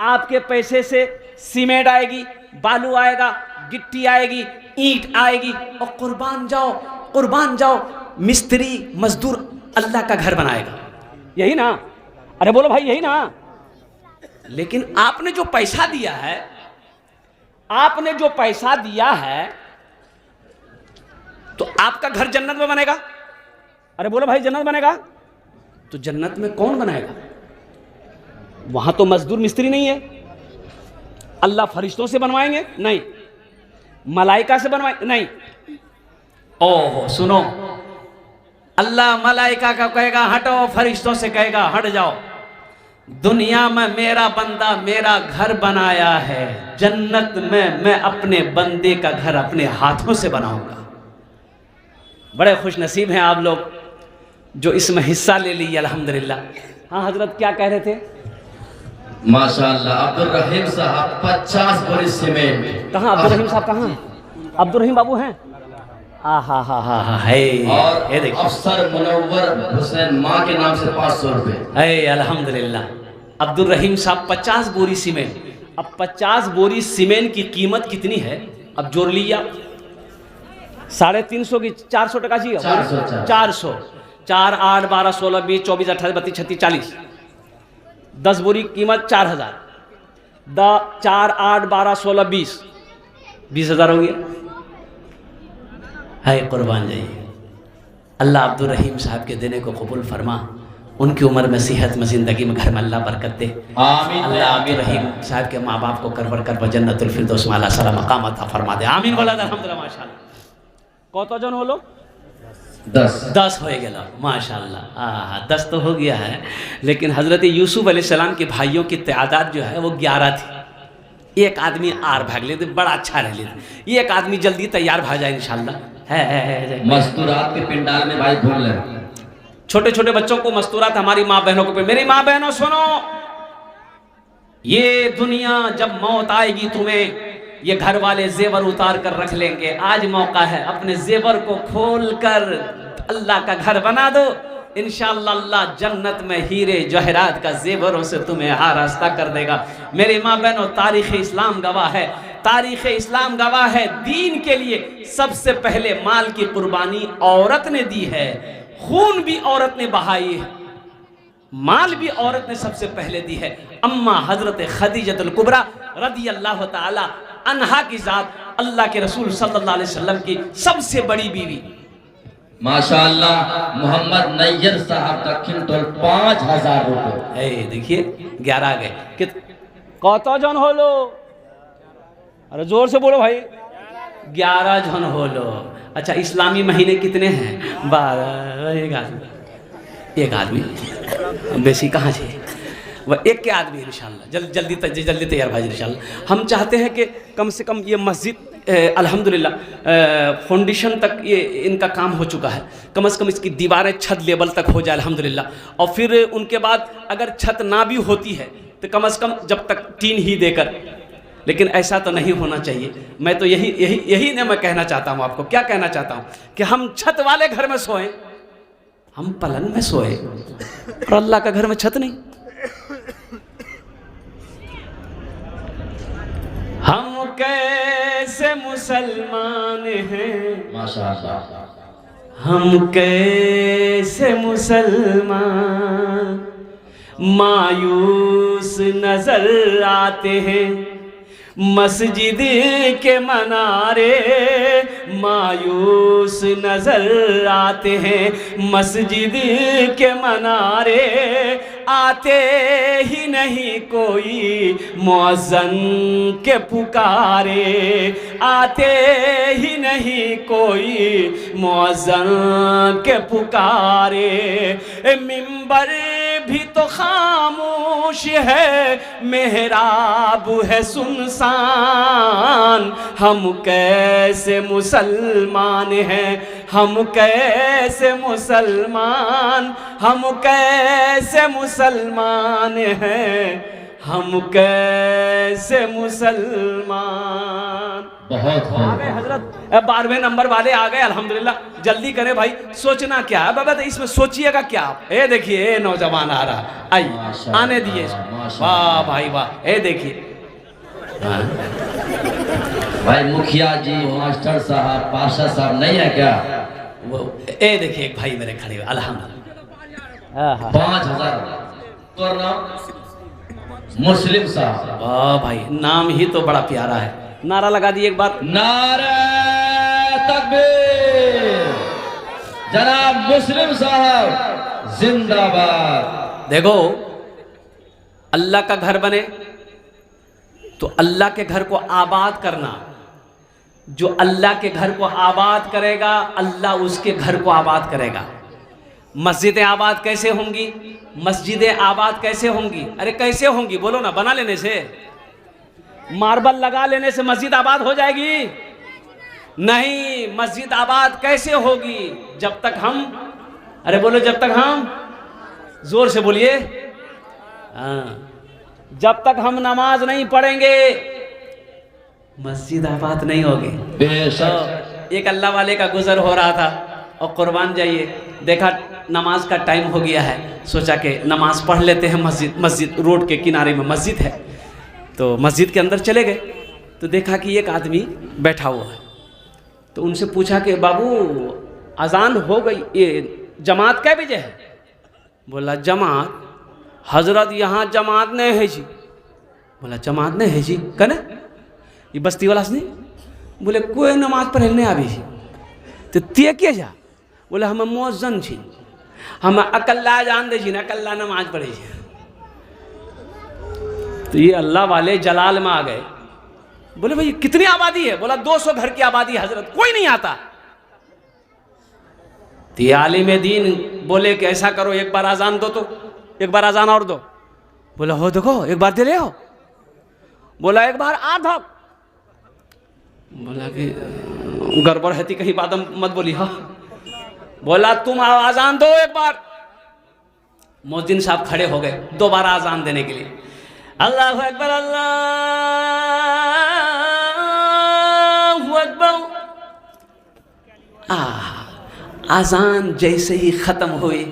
आपके पैसे से सीमेंट आएगी, बालू आएगा, गिट्टी आएगी, ईंट आएगी। और कुर्बान जाओ, मिस्त्री मजदूर अल्लाह का घर बनाएगा। यही ना? अरे बोलो भाई, यही ना? लेकिन आपने जो पैसा दिया है, तो आपका घर जन्नत में बनेगा। अरे बोलो भाई, जन्नत बनेगा? तो जन्नत में कौन बनाएगा? वहां तो मजदूर मिस्त्री नहीं है। अल्लाह फरिश्तों से बनवाएंगे? नहीं। मलाइका से बनवाएंगे? नहीं। ओहो सुनो, अल्लाह मलाइका का कहेगा हटो, फरिश्तों से कहेगा हट जाओ। दुनिया में मेरा बंदा मेरा घर बनाया है, जन्नत में मैं अपने बंदे का घर अपने हाथों से बनाऊंगा। बड़े खुश नसीब हैं आप लोग जो इसमें हिस्सा ले लीजिए। अल्हम्दुलिल्लाह। हाँ हजरत, क्या कह रहे थे? माशाअल्लाह। अब्दुल रहीम साहब 50 बोरी सीमेंट। कहाँ अब्दुल रहीम साहब? कहाँ अब्दुल रहीम बाबू हैं? हा है। और ये देखिए अफसर मुनव्वर हुसैन माँ के नाम से 500 रुपए। है अल्हम्दुलिल्लाह। अब्दुल रहीम साहब 50 बोरी सीमेंट। अब 50 बोरी सीमेंट की कीमत कितनी है, अब जोड़ लिया 350 की 400 टका जी। 400 4 8 12 16 20 24 28 32 36 40 10 बोरी कीमत 4000। 4 8 12 16 20 20,000 हो गया। है कुर्बान जाइए। अल्लाह अब्दुल रहीम साहब के देने को कबूल फरमा, उनकी उम्र में सेहत में ज़िंदगी में घर में अल्लाह बरकत दे। आमीन। अल्लाह अब्दुल रहीम साहब के माँ बाप को करवर कर जन्नतुल फिरदौस में अल्लाह सलाम मकाम अता फरमा दे। आमीन बोला अल्हम्दुलिल्लाह माशाअल्लाह। कतजन हलो 10 हो गया माशाअल्लाह। 10 तो हो गया है, लेकिन हज़रत यूसुफ अलैहिस्सलाम के भाइयों की तादाद जो है वो 11 थी। एक आदमी आर भाग लेते बड़ा अच्छा रह लेते, एक आदमी जल्दी तैयार भाग जाए इंशाअल्लाह। है मस्तूरात के पिंडाल में भाई घूम ले। छोटे छोटे बच्चों को मस्तूरात हमारी माँ बहनों को। मेरी माँ बहनों सुनो, ये दुनिया जब मौत आएगी तुम्हें ये घर वाले जेवर उतार कर रख लेंगे। आज मौका है, अपने जेवर को खोल कर अल्लाह का घर बना दो। इंशाअल्लाह अल्लाह जन्नत में हीरे जवाहरात का जेवरों से तुम्हें आरास्ता कर देगा। मेरी माँ बहनों, तारीख़ इस्लाम गवाह है, तारीख़ इस्लाम गवाह है। दीन के लिए सबसे पहले माल की कुर्बानी औरत ने दी है, खून भी औरत ने बहाई है, माल भी औरत ने सबसे पहले दी है। अम्मा हजरत खदीजतुल कुबरा रदी अल्लाह ताला अन्हा की जात, अल्लाह के रसूल सल्लल्लाहु अलैहि वसल्लम की सबसे बड़ी बीवी। माशाअल्लाह मोहम्मद नैयर साहब का कीमत 5000 रुपए। देखिए 11 गए कि कतजन होलो, अरे जोर से बोलो भाई। 11 जन होलो। अच्छा इस्लामी महीने कितने हैं? 12। एक आदमी बेसी कहाँ से वह एक के आदमी इंशाअल्लाह जल्दी तैयार भाई इंशाअल्लाह। हम चाहते हैं कि कम से कम ये मस्जिद अल्हम्दुलिल्लाह फाउंडेशन तक ये इनका काम हो चुका है, कम से कम इसकी दीवारें छत लेवल तक हो जाए अल्हम्दुलिल्लाह। और फिर उनके बाद अगर छत ना भी होती है तो कम से कम जब तक टीन ही देकर, लेकिन ऐसा तो नहीं होना चाहिए। मैं तो यही मैं कहना चाहता हूँ आपको। क्या कहना चाहता हूँ कि हम छत वाले घर में सोएं, हम पलंग में सोए और अल्लाह का घर में छत नहीं। हम कैसे मुसलमान हैं, माशाअल्लाह। हम कैसे मुसलमान, मायूस नजर आते हैं मस्जिद के मनारे, मायूस नजर आते हैं मस्जिद के मनारे। आते ही नहीं कोई मुअज्जन के पुकारे, आते ही नहीं कोई मुअज्जन के पुकारे। मिंबर भी तो खामोश है, मेहराब है सुनसान। हम कैसे मुसलमान हैं, हम कैसे मुसलमान, हम कैसे मुसलमान हैं, हम कैसे मुसलमान। बहुत आ गए हजरत, 12वें नंबर वाले आ गए अल्हम्दुलिल्लाह। जल्दी करें भाई, सोचना क्या है बाबा, तो इसमें सोचिएगा क्या आप। ये देखिए नौजवान आ रहा, आइए आने दिए। वाह भाई वाह, ये देखिए भाई मुखिया जी, मास्टर साहब, पाशा साहब नहीं है क्या? वो ये देखिए एक भाई मेरे खड़े हुए अल्हम्दुलिल्लाह। 5000 तो नाम मुस्लिम साहब। वाह भाई, नाम ही तो बड़ा प्यारा है। नारा लगा दिए एक बार, नारे तकबीर। जनाब मुस्लिम साहब जिंदाबाद। देखो अल्लाह का घर बने तो अल्लाह के घर को आबाद करना, जो अल्लाह के घर को आबाद करेगा अल्लाह उसके घर को आबाद करेगा। मस्जिदें आबाद कैसे होंगी, मस्जिदें आबाद कैसे होंगी? अरे कैसे होंगी बोलो ना, बना लेने से, मार्बल लगा लेने से मस्जिद आबाद हो जाएगी? नहीं, मस्जिद आबाद कैसे होगी? जब तक हम, अरे बोलो जब तक हम, जोर से बोलिए, हाँ, जब तक हम नमाज नहीं पढ़ेंगे मस्जिद आबाद नहीं होगी। बेशक। एक अल्लाह वाले का गुजर हो रहा था और कुर्बान जाइए, देखा नमाज का टाइम हो गया है, सोचा कि नमाज पढ़ लेते हैं। मस्जिद रोड के किनारे में मस्जिद है, तो मस्जिद के अंदर चले गए तो देखा कि एक आदमी बैठा हुआ है। तो उनसे पूछा कि बाबू अजान हो गई, ये जमात कै बजे है? बोला जमात हजरत यहाँ जमात नहीं है जी। बोला जमात नहीं है जी कने ये बस्ती वाला से नहीं? बोले कोई नमाज पढ़े नहीं आवी जी। तो ते के जा? बोले हम मौजन छी, हम अकल्ला जान दे जी ना, अकल्ला नमाज पढ़े जी। तो ये अल्लाह वाले जलाल में आ गए। बोले भाई कितनी आबादी है? बोला 200 घर की आबादी है हजरत, कोई नहीं आता। तो ये आलिम दीन बोले कि ऐसा करो, एक बार आजान दो, तो एक बार आजान और दो। बोला हो देखो एक बार दे ले हो। बोला एक बार आधा। बोला कि गड़बड़ है, कहीं बात मत बोली। हाँ बोला तुम आजान दो एक बार। मोहद्दीन साहब खड़े हो गए दोबारा आजान देने के लिए। अल्लाहु अकबर अल्लाहु अकबर। आजान जैसे ही खत्म हुई,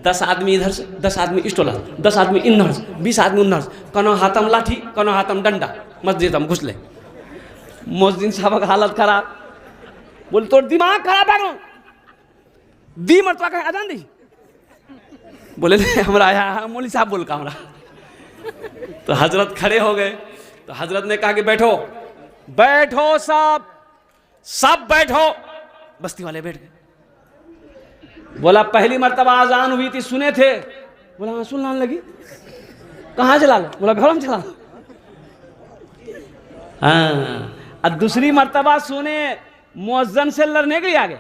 10 आदमी इधर से, 10 आदमी इस्टोला, 10 आदमी इन्नर से, 20 आदमी उन्नर से, कनो हाथम लाठी कनो हाथम डंडा, मस्जिद हम घुस ले। मोहद्दीन साहब का हालत खराब। बोल तो दिमाग खराब है, दी मरतबा का आजान दी। बोले हमरा आया मौलवी साहब बोल का हमरा। तो हजरत खड़े हो गए। तो हजरत ने कहा कि बैठो बैठो सब बैठो। बस्ती वाले बैठ गए। बोला पहली मर्तबा आजान हुई थी सुने थे? बोला हाँ सुनने लगी। कहाँ चला लो? बोला घर में चला। हाँ अब दूसरी मर्तबा सुने मुअज्जन से लड़ने के लिए आ गए,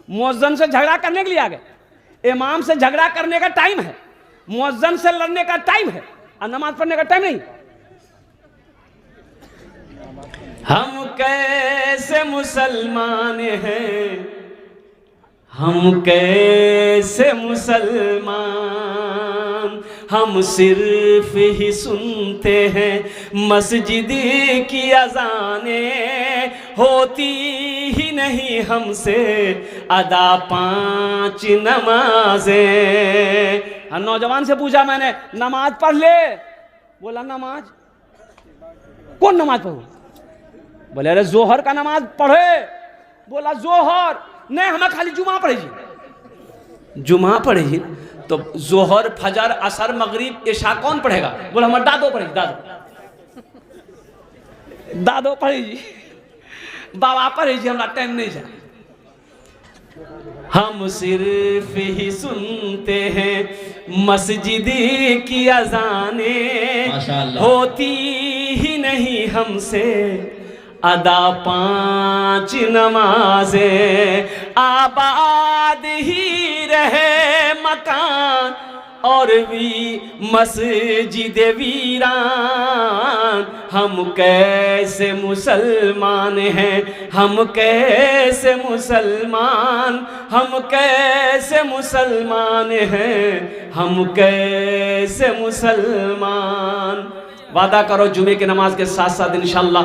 मुअज्जन से झगड़ा करने के लिए आ गए। इमाम से झगड़ा करने का टाइम है, मुअज्जन से लड़ने का टाइम है, और नमाज पढ़ने का टाइम नहीं। हम कैसे मुसलमान हैं, हम कैसे मुसलमान, हम सिर्फ ही सुनते हैं मस्जिद की अज़ानें, होती ही नहीं हमसे अदा 5 नमाजें। नौजवान से पूछा मैंने नमाज पढ़ ले? बोला नमाज कौन नमाज पढ़ो? बोले अरे जोहर का नमाज पढ़े। बोला जोहर नहीं, हमें खाली जुमा पढ़े जी। जुमा पढ़े जी तो जोहर फजर असर मगरिब इशा कौन पढ़ेगा? बोला हम दादो पढ़े, दादो पढ़े जी, बाबा पढ़े जी, हमारा टाइम नहीं जाए। हम सिर्फ ही सुनते हैं मस्जिद की अज़ानें, होती ही नहीं हमसे अदा 5 नमाजें। आबाद ही रहे मकान और भी मस्जिद वीरान, हम कैसे मुसलमान हैं, हम कैसे मुसलमान, हम कैसे मुसलमान हैं, हम कैसे मुसलमान। वादा करो जुमे की नमाज के साथ साथ इंशाअल्लाह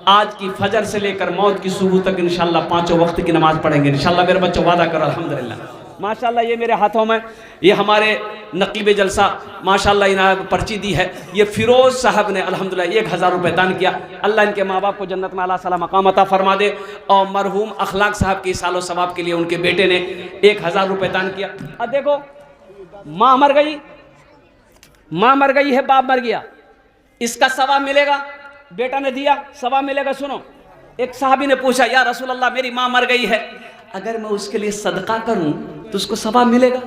आज की फजर से लेकर मौत की सुबह तक इंशाअल्लाह 5 वक्त की नमाज पढ़ेंगे इंशाअल्लाह। मेरे बच्चों वादा करो अल्हम्दुलिल्लाह। माशाअल्लाह ये मेरे हाथों में ये हमारे नकीब जलसा माशाअल्लाह इन्हें पर्ची दी है। ये फिरोज साहब ने अल्हम्दुलिल्लाह 1000 रुपये दान किया। अल्लाह इनके माँ बाप को जन्नत में आला सला मकाम अता फरमा दे। और मरहूम अखलाक साहब के सालो सवाब के लिए उनके बेटे ने 1000 रुपये दान किया। अब देखो माँ मर गई, माँ मर गई है, बाप मर गया, इसका सवाब मिलेगा, बेटा ने दिया सवाब मिलेगा। सुनो एक साहबी ने पूछा या रसूल अल्लाह मेरी माँ मर गई है, अगर मैं उसके लिए सदका करूं तो उसको सवाब मिलेगा?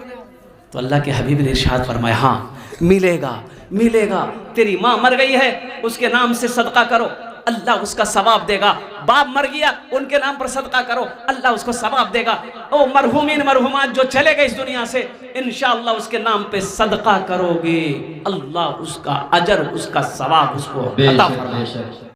तो अल्लाह के हबीब ने इरशाद फरमाया हाँ मिलेगा मिलेगा। तेरी माँ मर गई है उसके नाम से सदका करो, अल्लाह उसका सवाब देगा। बाप मर गया उनके नाम पर सदका करो, अल्लाह उसको सवाब देगा। ओ मरहूमीन मरहूमात जो चले गए इस दुनिया से, इंशाअल्लाह उसके नाम पे सदका करोगे, अल्लाह उसका अजर उसका सवाब उसको अता फरमाएगा।